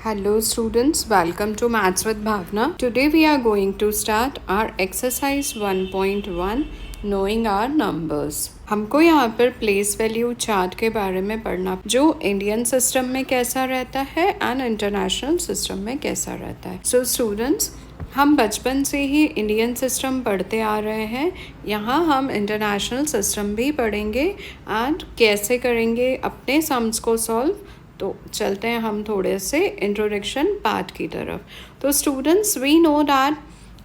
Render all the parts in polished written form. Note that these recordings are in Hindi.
Hello students, welcome to Maths with Bhavna. Today we are going to start our exercise 1.1 knowing our numbers. हमको यहाँ पर प्लेस वैल्यू चार्ट के बारे में पढ़ना जो इंडियन सिस्टम में कैसा रहता है एंड इंटरनेशनल सिस्टम में कैसा रहता है. सो स्टूडेंट्स, हम बचपन से ही इंडियन सिस्टम पढ़ते आ रहे हैं. यहाँ हम इंटरनेशनल सिस्टम भी पढ़ेंगे एंड कैसे करेंगे अपने सम्स को सॉल्व. तो चलते हैं हम थोड़े से इंट्रोडक्शन पार्ट की तरफ. तो स्टूडेंट्स, वी नो दैट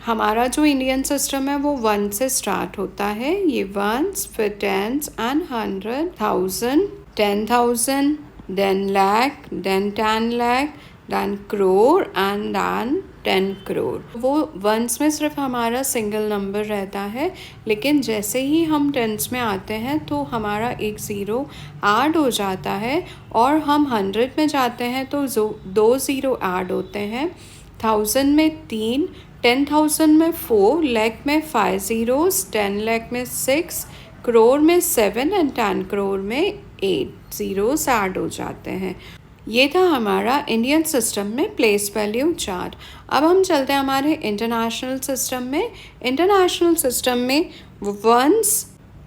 हमारा जो इंडियन सिस्टम है वो 1 से स्टार्ट होता है. ये 1s, फिर 10s and 100, 1000, 10,000, then lakh, then 10 lakh, then crore and then 10 crore. वो 1s में सिर्फ हमारा सिंगल नंबर रहता है, लेकिन जैसे ही हम 10s में आते हैं तो हमारा एक ज़ीरो ऐड हो जाता है और हम 100 में जाते हैं तो 2 ज़ीरो ऐड होते हैं. 1000 में 3, 10,000 में 4, lakh में 5 zeros, 10 lakh में 6, crore में 7 एंड 10 crore में 8 zeros ऐड हो जाते हैं. ये था हमारा इंडियन सिस्टम में प्लेस वैल्यू चार्ट. अब हम चलते हैं हमारे इंटरनेशनल सिस्टम में. इंटरनेशनल सिस्टम में 1s,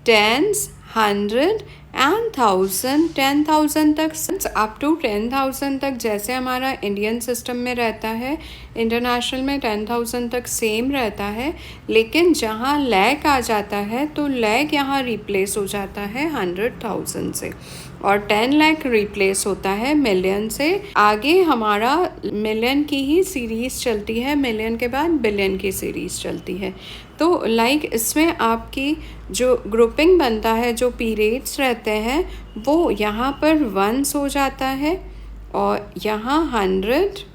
10s, 100 एंड 1000, 10,000 तक अप टू 10,000 तक जैसे हमारा इंडियन सिस्टम में रहता है, इंटरनेशनल में 10,000 तक सेम रहता है. लेकिन जहाँ लैक आ जाता है तो लैक यहाँ रिप्लेस हो जाता है 100,000 से और 10 लाख रिप्लेस होता है मिलियन से. आगे हमारा मिलियन की ही सीरीज़ चलती है, मिलियन के बाद बिलियन की सीरीज़ चलती है. तो इसमें आपकी जो ग्रुपिंग बनता है, जो पीरियड्स रहते हैं, वो यहाँ पर 1s हो जाता है और यहाँ 100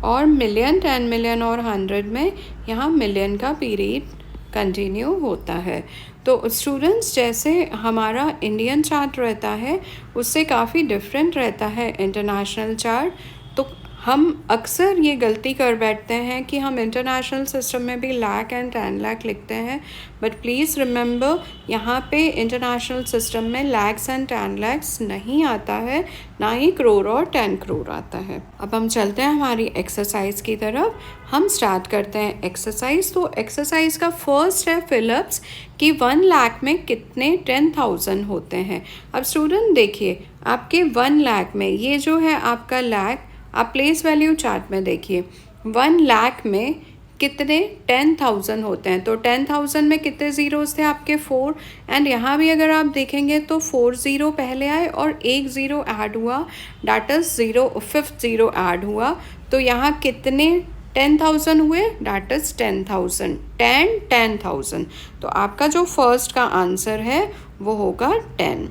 और मिलियन, 10 मिलियन और 100 में यहाँ मिलियन का पीरियड कंटिन्यू होता है. तो स्टूडेंट्स, जैसे हमारा इंडियन चार्ट रहता है उससे काफ़ी डिफरेंट रहता है इंटरनेशनल चार्ट. तो हम अक्सर ये गलती कर बैठते हैं कि हम इंटरनेशनल सिस्टम में भी लाख एंड 10 लाख लिखते हैं, बट प्लीज़ रिमेंबर यहाँ पे इंटरनेशनल सिस्टम में लैक्स एंड 10 लैक्स नहीं आता है, ना ही करोड़ और 10 करोड़ आता है. अब हम चलते हैं हमारी एक्सरसाइज की तरफ. हम स्टार्ट करते हैं एक्सरसाइज. तो एक्सरसाइज का फर्स्ट है फिलअप्स कि 1 लाख में कितने 10,000 होते हैं. अब स्टूडेंट देखिए, आपके 1 लाख में ये जो है आपका लाख, आप प्लेस वैल्यू चार्ट में देखिए 1 लाख में कितने 10,000 होते हैं. तो 10,000 में कितने ज़ीरोज़ थे आपके 4, एंड यहाँ भी अगर आप देखेंगे तो 4 ज़ीरो पहले आए और एक ज़ीरो ऐड हुआ, that is 5th zero add हुआ. तो यहाँ कितने 10,000 हुए, डैट इज़ 10,000, 10,000. तो आपका जो फर्स्ट का आंसर है वो होगा 10.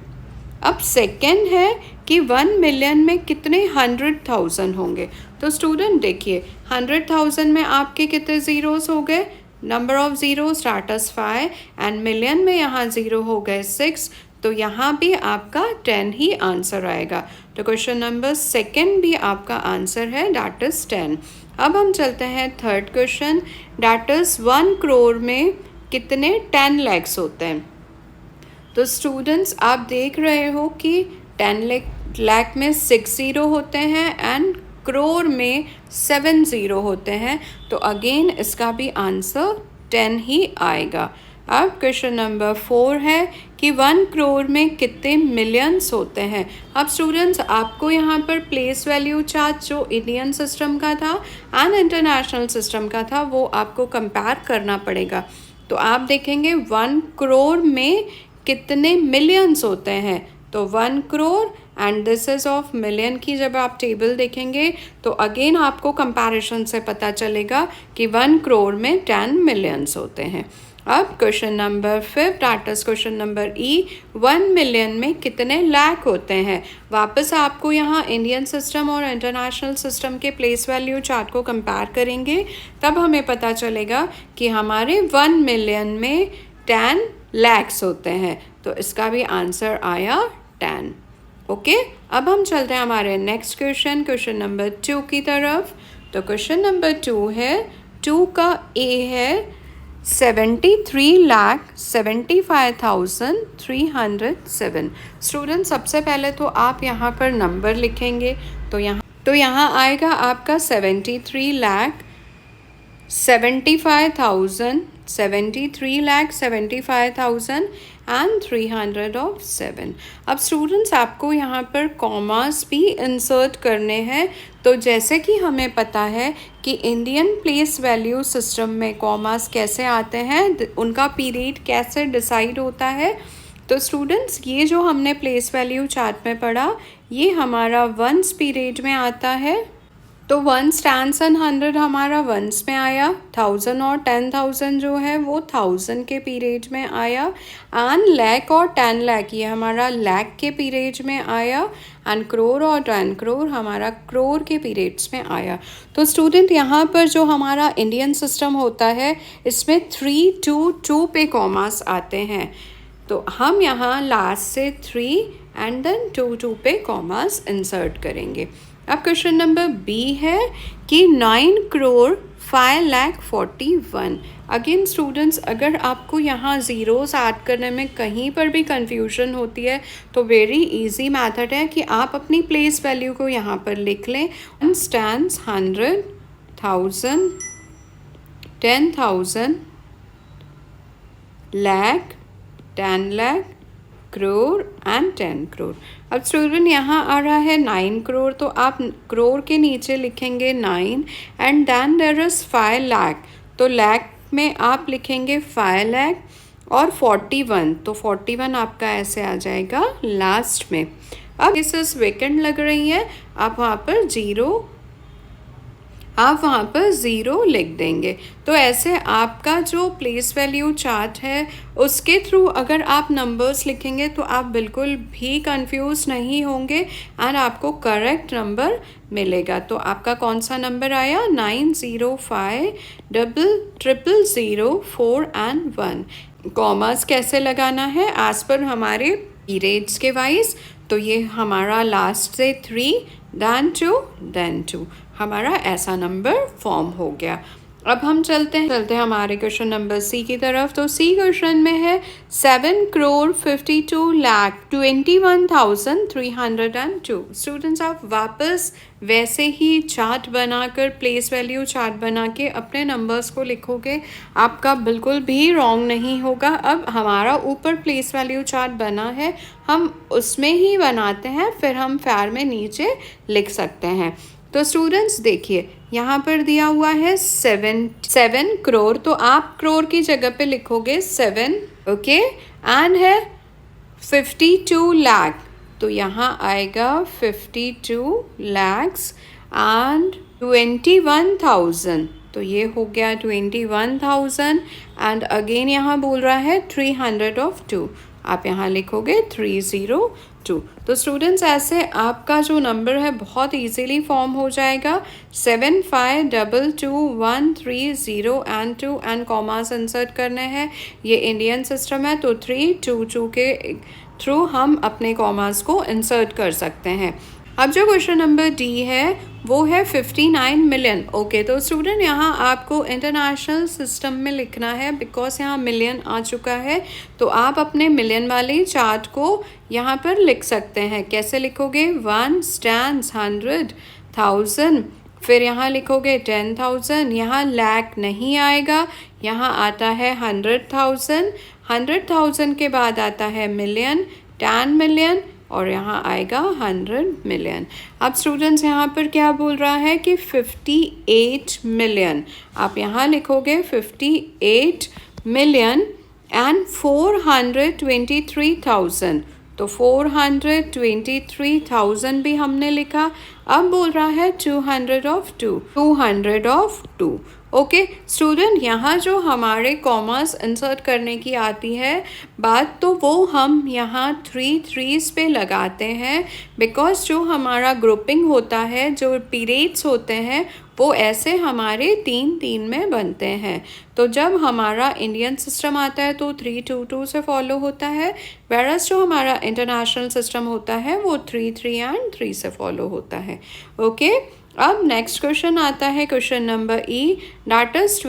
अब सेकेंड है कि 1 मिलियन में कितने 100,000 होंगे. तो स्टूडेंट देखिए 100,000 में आपके कितने ज़ीरोज़ हो गए, number of zero starts 5 and million में यहाँ ज़ीरो हो गए 6. तो यहाँ भी आपका 10 ही आंसर आएगा. तो क्वेश्चन नंबर सेकेंड भी आपका आंसर है, डैट इज़ 10. अब हम चलते हैं third question, that is 1 crore में कितने 10 लैक्स होते हैं. तो स्टूडेंट्स, आप देख रहे हो कि 10 लाख में 6 ज़ीरो होते हैं एंड करोड़ में 7 ज़ीरो होते हैं. तो अगेन इसका भी आंसर 10 ही आएगा. अब क्वेश्चन नंबर 4 है कि 1 करोड़ में कितने मिलियंस होते हैं. अब स्टूडेंट्स, आपको यहाँ पर प्लेस वैल्यू चार्ट जो इंडियन सिस्टम का था एंड इंटरनेशनल सिस्टम का था वो आपको कंपेयर करना पड़ेगा. तो आप देखेंगे 1 करोड़ में कितने मिलियंस होते हैं. तो 1 crore and this is of million की जब आप टेबल देखेंगे तो अगेन आपको कंपैरिजन से पता चलेगा कि 1 करोड़ में 10 मिलियंस होते हैं. अब question number 5, that is question number E, 1 million में कितने लाख होते हैं. वापस आपको यहाँ इंडियन सिस्टम और इंटरनेशनल सिस्टम के प्लेस वैल्यू चार्ट को कंपेयर करेंगे, तब हमें पता चलेगा कि हमारे 1 मिलियन में 10 लैक्स होते हैं. तो इसका भी आंसर आया 10. ओके. अब हम चलते हैं हमारे नेक्स्ट क्वेश्चन, क्वेश्चन नंबर 2 की तरफ. तो क्वेश्चन नंबर 2 है, 2 का ए है 73,75,307। स्टूडेंट सबसे पहले तो आप यहाँ पर नंबर लिखेंगे, तो यहाँ आएगा आपका 73,75,307। अब स्टूडेंट्स आपको यहाँ पर कॉमास भी इंसर्ट करने हैं। तो जैसे कि हमें पता है कि इंडियन प्लेस वैल्यू सिस्टम में कॉमास कैसे आते हैं, उनका पीरियड कैसे डिसाइड होता है। तो स्टूडेंट्स ये जो हमने प्लेस वैल्यू चार्ट में पढ़ा, ये हमारा वंस पीरियड में आता है। तो वंस, टेंस एंड 100 हमारा वंस में आया, 1000 और 10,000 जो है वो 1000 के पीरियड में आया, एंड लाख और 10 लाख ये हमारा लाख के पीरियड में आया, एंड करोड़ और 10 करोड़ हमारा करोड़ के पीरियड्स में आया। तो स्टूडेंट यहाँ पर जो हमारा इंडियन सिस्टम होता है, इसमें 3, 2, 2 पे कॉमास आते हैं। तो हम यहाँ लास्ट से 3 एंड देन 2, 2 पे कॉमास इंसर्ट करेंगे। अब क्वेश्चन नंबर बी है कि 9,05,41,। अगेन स्टूडेंट्स, अगर आपको यहाँ ज़ीरोस ऐड करने में कहीं पर भी कंफ्यूजन होती है, तो वेरी इजी मेथड है कि आप अपनी प्लेस वैल्यू को यहाँ पर लिख लें। Stands 100,000, 10,000, lakh, 10 lakh, crore and 10 crore. अब स्टूडेंट यहाँ आ रहा है 9 करोड़, तो आप करोड़ के नीचे लिखेंगे 9, and then there is 5 lakh, तो लाख में आप लिखेंगे 5 लाख, और 41, तो 41 आपका ऐसे आ जाएगा लास्ट में। अब इस वेकेंड लग रही है, आप वहाँ पर ज़ीरो लिख देंगे। तो ऐसे आपका जो प्लेस वैल्यू चार्ट है, उसके थ्रू अगर आप नंबर्स लिखेंगे तो आप बिल्कुल भी कंफ्यूज नहीं होंगे, एंड आपको करेक्ट नंबर मिलेगा। तो आपका कौन सा नंबर आया? 905,000,000,4 एंड 1। कॉमास कैसे लगाना है? एज पर हमारे पीरियड्स के वाइज। तो ये हमारा लास्ट से 3, देन 2 हमारा ऐसा नंबर फॉर्म हो गया। अब हम चलते हैं हमारे क्वेश्चन नंबर सी की तरफ। तो सी क्वेश्चन में है 7,52,21,302। स्टूडेंट्स, आप वापस वैसे ही चार्ट बनाकर, प्लेस वैल्यू चार्ट बना के अपने नंबर्स को लिखोगे, आपका बिल्कुल भी रॉन्ग नहीं होगा। अब हमारा ऊपर प्लेस वैल्यू चार्ट बना है, हम उसमें ही बनाते हैं, फिर हम फेयर में नीचे लिख सकते हैं। तो स्टूडेंट्स देखिए, यहाँ पर दिया हुआ है 7 करोड़, तो आप करोड़ की जगह पे लिखोगे 7, ओके। एंड है 52 लाख, तो यहाँ आएगा 52 लैक्स, एंड 21,000, तो ये हो गया 21,000। एंड अगेन यहाँ बोल रहा है 300 ऑफ 2, आप यहाँ लिखोगे 302। तो स्टूडेंट्स, ऐसे आपका जो नंबर है बहुत इजीली फॉर्म हो जाएगा। 7522,130 एंड 2 एंड कॉमास इंसर्ट करने हैं। ये इंडियन सिस्टम है, तो 322 के थ्रू हम अपने कॉमास को इंसर्ट कर सकते हैं। अब जो क्वेश्चन नंबर डी है वो है 59 मिलियन। ओके, तो स्टूडेंट यहाँ आपको इंटरनेशनल सिस्टम में लिखना है, बिकॉज यहाँ मिलियन आ चुका है। तो आप अपने मिलियन वाले चार्ट को यहाँ पर लिख सकते हैं। कैसे लिखोगे? 1 स्टैंड्स 100,000, फिर यहाँ लिखोगे 10,000, यहाँ लाख नहीं आएगा, यहाँ आता है 100,000, 100,000 के बाद आता है मिलियन, 10 मिलियन, और यहाँ आएगा 100 मिलियन। अब स्टूडेंट्स यहाँ पर क्या बोल रहा है कि 58 मिलियन, आप यहाँ लिखोगे 58 मिलियन एंड 423,000, तो 423,000 भी हमने लिखा। अब बोल रहा है 200 ऑफ 2। ओके स्टूडेंट, यहाँ जो हमारे कॉमास इंसर्ट करने की आती है बात, तो वो हम यहाँ 3 पे लगाते हैं, बिकॉज जो हमारा ग्रुपिंग होता है, जो पीरियड्स होते हैं, वो ऐसे हमारे 3 में बनते हैं। तो जब हमारा इंडियन सिस्टम आता है तो 322 से फॉलो होता है, वेरस जो हमारा इंटरनेशनल सिस्टम होता है वो 3 एंड 3 से फॉलो होता है। ओके, अब नेक्स्ट क्वेश्चन आता है question number E, that is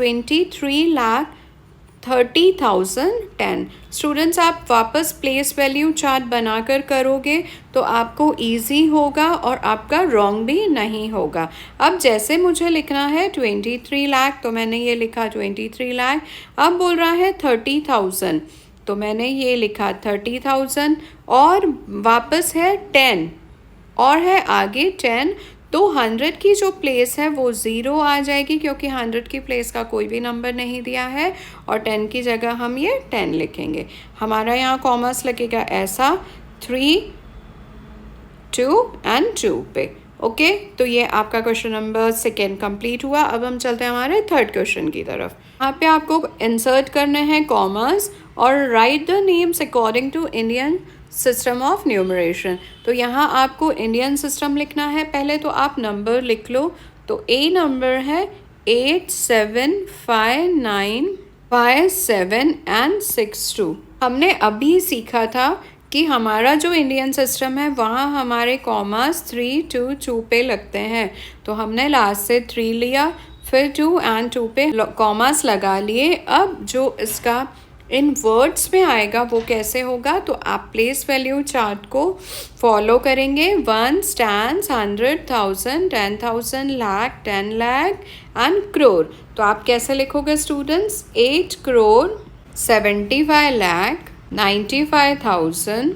30,010। Students, आप वापस प्लेस वैल्यू चार्ट बनाकर करोगे तो आपको इजी होगा और आपका रॉन्ग भी नहीं होगा। अब जैसे मुझे लिखना है 23 लाख, तो मैंने ये लिखा 23 लाख। अब बोल रहा है 30,000, तो मैंने ये लिखा 30,000। और वापस है 10 और है आगे 10, तो 100 की जो प्लेस है वो 0 आ जाएगी क्योंकि 100 की प्लेस का कोई भी नंबर नहीं दिया है, और 10 की जगह हम ये 10 लिखेंगे। हमारा यहाँ कॉमर्स लगेगा ऐसा 3, 2 एंड 2 पे। ओके, तो ये आपका क्वेश्चन नंबर 2 कंप्लीट हुआ। अब हम चलते हैं हमारे थर्ड क्वेश्चन की तरफ। यहाँ पे आपको इंसर्ट करने हैं कॉमर्स और write the names according to Indian system of numeration. तो यहाँ आपको इंडियन सिस्टम लिखना है। पहले तो आप नंबर लिख लो। तो ए नंबर है 8, 7, 5, 9, 5, 7 एंड 6, 2। हमने अभी सीखा था कि हमारा जो इंडियन सिस्टम है वहाँ हमारे कॉमास 3, 2, 2 पे लगते हैं। तो हमने लास्ट से 3 लिया, फिर 2 एंड 2 पे कॉमास लगा लिए। अब जो इसका इन वर्ड्स में आएगा वो कैसे होगा, तो आप प्लेस वैल्यू चार्ट को फॉलो करेंगे। 1 स्टैंड्स, 100,000, 10,000, लाख, 10 लाख एंड करोड़। तो आप कैसे लिखोगे स्टूडेंट्स? 8 करोड़, 75 लाख, 95,000,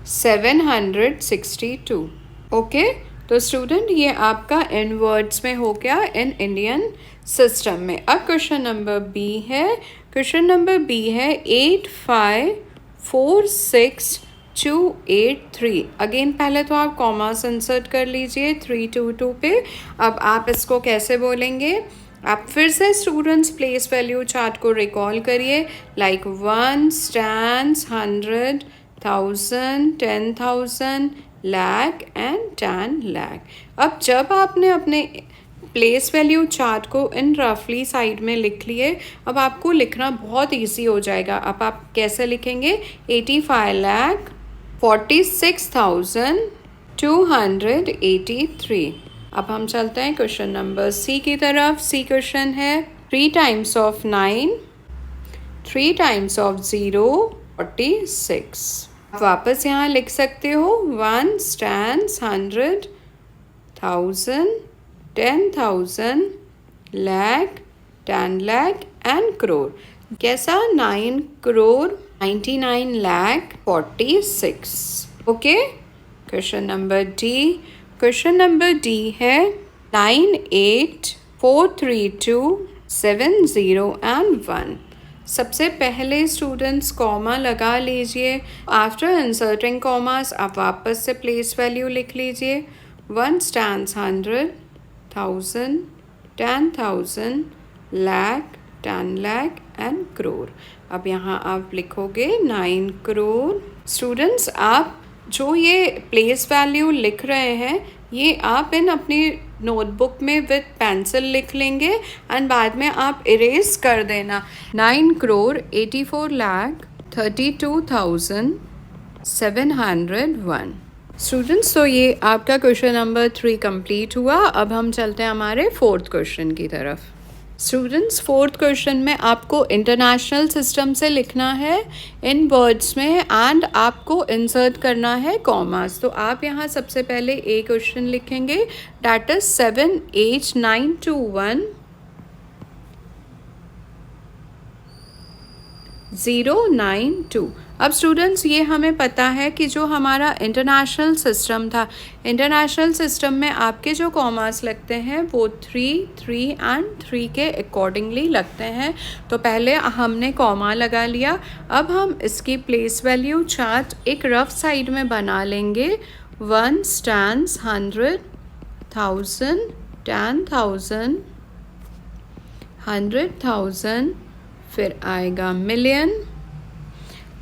762। ओके, तो स्टूडेंट ये आपका इन वर्ड्स में हो गया इन इंडियन सिस्टम में। अब क्वेश्चन नंबर बी है। क्वेश्चन नंबर बी है 8, 5, 4, 6, 2, 8, 3। अगेन पहले तो आप कॉमास इंसर्ट कर लीजिए 3, 2, 2 पे। अब आप इसको कैसे बोलेंगे? आप फिर से स्टूडेंट्स प्लेस वैल्यू चार्ट को रिकॉल करिए। Like 1 stands, 100,000, 10,000, lakh and 10 lakh. अब जब आपने अपने प्लेस वैल्यू चार्ट को इन रफली साइड में लिख लिए, अब आपको लिखना बहुत इजी हो जाएगा। अब आप कैसे लिखेंगे? 85 लाख, 46,283। अब हम चलते हैं क्वेश्चन नंबर सी की तरफ। सी क्वेश्चन है 3 टाइम्स ऑफ 9, 3 टाइम्स ऑफ 0, 46। वापस यहाँ लिख सकते हो 1 स्टैंड्स, 100,000, 10,000, लाख, 10 लाख एंड करोड़। कैसा? 9 crore, 99 lakh, 46। Okay, question number D. Question number D है 9, 8, 4, 3, 2, 7, 0 एंड 1। सबसे पहले स्टूडेंट्स कॉमा लगा लीजिए। आफ्टर इंसर्टिंग कॉमास आप वापस से प्लेस वैल्यू लिख लीजिए। 1 स्टैंड्स 100,000, 10,000, लाख, 10 लाख एंड करोड़। अब यहाँ आप लिखोगे 9 करोड़। स्टूडेंट्स, आप जो ये प्लेस वैल्यू लिख रहे हैं ये आप इन अपनी नोटबुक में विद पेंसिल लिख लेंगे एंड बाद में आप इरेज कर देना। 9 करोड़ 84 लाख 32,701। स्टूडेंट्स, तो ये आपका क्वेश्चन नंबर 3 कंप्लीट हुआ। अब हम चलते हैं हमारे फोर्थ क्वेश्चन की तरफ। स्टूडेंट्स, फोर्थ क्वेश्चन में आपको इंटरनेशनल सिस्टम से लिखना है इन वर्ड्स में एंड आपको इंसर्ट करना है कॉमास। तो आप यहाँ सबसे पहले ए क्वेश्चन लिखेंगे, दैट इज 78921 092। अब स्टूडेंट्स, ये हमें पता है कि जो हमारा इंटरनेशनल सिस्टम था, इंटरनेशनल सिस्टम में आपके जो कॉमास लगते हैं वो 3, 3 एंड 3 के अकॉर्डिंगली लगते हैं। तो पहले हमने कॉमा लगा लिया। अब हम इसकी प्लेस वैल्यू चार्ट एक रफ साइड में बना लेंगे। 1 स्टैंड्स 100,000, 10,000, 100,000, फिर आएगा मिलियन।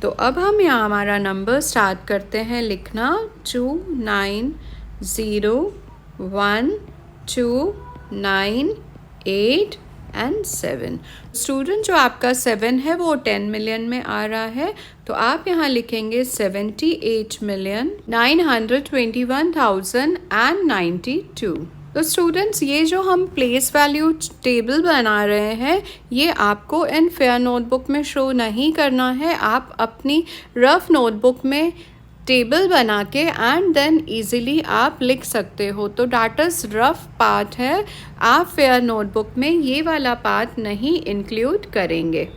तो अब हम यहाँ हमारा नंबर स्टार्ट करते हैं लिखना 2, 9, 0, 1, 2, 9, 8 एंड 7। स्टूडेंट, जो आपका 7 है वो 10 मिलियन में आ रहा है, तो आप यहाँ लिखेंगे 78,921,092। तो स्टूडेंट्स, ये जो हम प्लेस वैल्यू टेबल बना रहे हैं, ये आपको इन फेयर नोटबुक में शो नहीं करना है। आप अपनी रफ नोटबुक में टेबल बना के एंड देन इजीली आप लिख सकते हो। तो दैट इज़ रफ पार्ट है, आप फेयर नोटबुक में ये वाला पार्ट नहीं इंक्लूड करेंगे।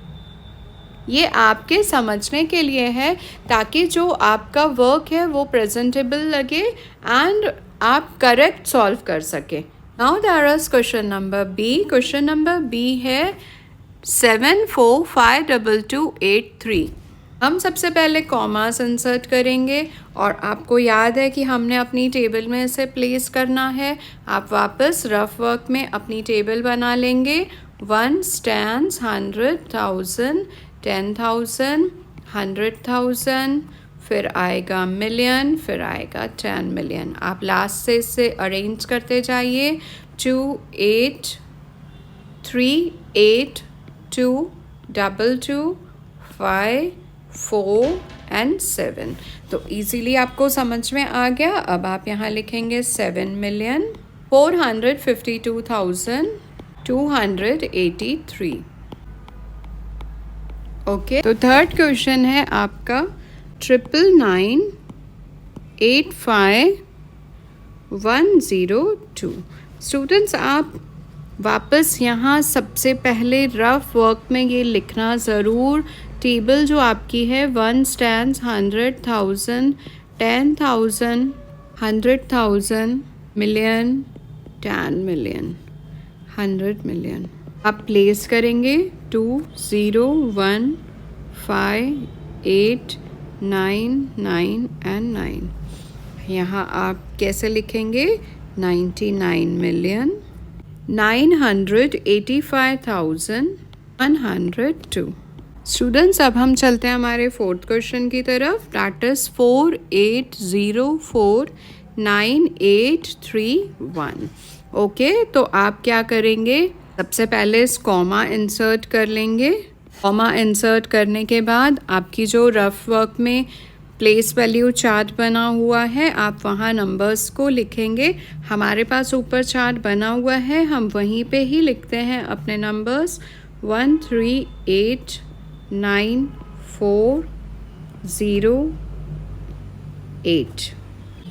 ये आपके समझने के लिए है ताकि जो आपका वर्क है वो प्रेजेंटेबल लगे एंड आप करेक्ट सॉल्व कर सके। Now there is question number B. Question number B है 74528283। हम सबसे पहले कॉमास इंसर्ट करेंगे और आपको याद है कि हमने अपनी टेबल में इसे प्लेस करना है। आप वापस रफ वर्क में अपनी टेबल बना लेंगे। 1 stands 100,000, 10,000, 100,000, फिर आएगा मिलियन, फिर आएगा 10 मिलियन। आप लास्ट से इसे अरेंज करते जाइए। 2 8 3 8 2 2 2 5 4 and 7। तो इजीली आपको समझ में आ गया। अब आप यहाँ लिखेंगे 7,452,283। ओके, तो थर्ड क्वेश्चन है आपका 99985,102। स्टूडेंट्स, आप वापस यहाँ सबसे पहले रफ वर्क में ये लिखना ज़रूर। टेबल जो आपकी है 1 stands 100,000, 10,000, 100,000, मिलियन, 10 मिलियन, 100 मिलियन। आप प्लेस करेंगे 2 0 1 5 8 9 9 एंड 9। यहाँ आप कैसे लिखेंगे? 99,985,102। स्टूडेंट्स, अब हम चलते हैं हमारे फोर्थ क्वेश्चन की तरफ। That is 48049831। ओके, तो आप क्या करेंगे? सबसे पहले इस कॉमा इंसर्ट कर लेंगे। कॉमा इंसर्ट करने के बाद आपकी जो रफ वर्क में प्लेस वैल्यू चार्ट बना हुआ है, आप वहाँ नंबर्स को लिखेंगे। हमारे पास ऊपर चार्ट बना हुआ है, हम वहीं पे ही लिखते हैं अपने नंबर्स। 1389408।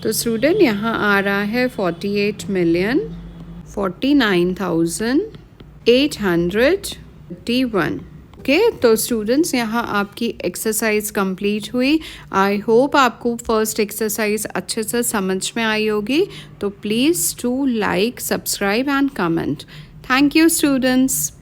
तो स्टूडेंट, यहाँ आ रहा है 48,49,851। ओके, तो स्टूडेंट्स, यहाँ आपकी एक्सरसाइज कंप्लीट हुई। आई होप आपको फर्स्ट एक्सरसाइज अच्छे से समझ में आई होगी। तो please to like, subscribe and comment. Thank you students.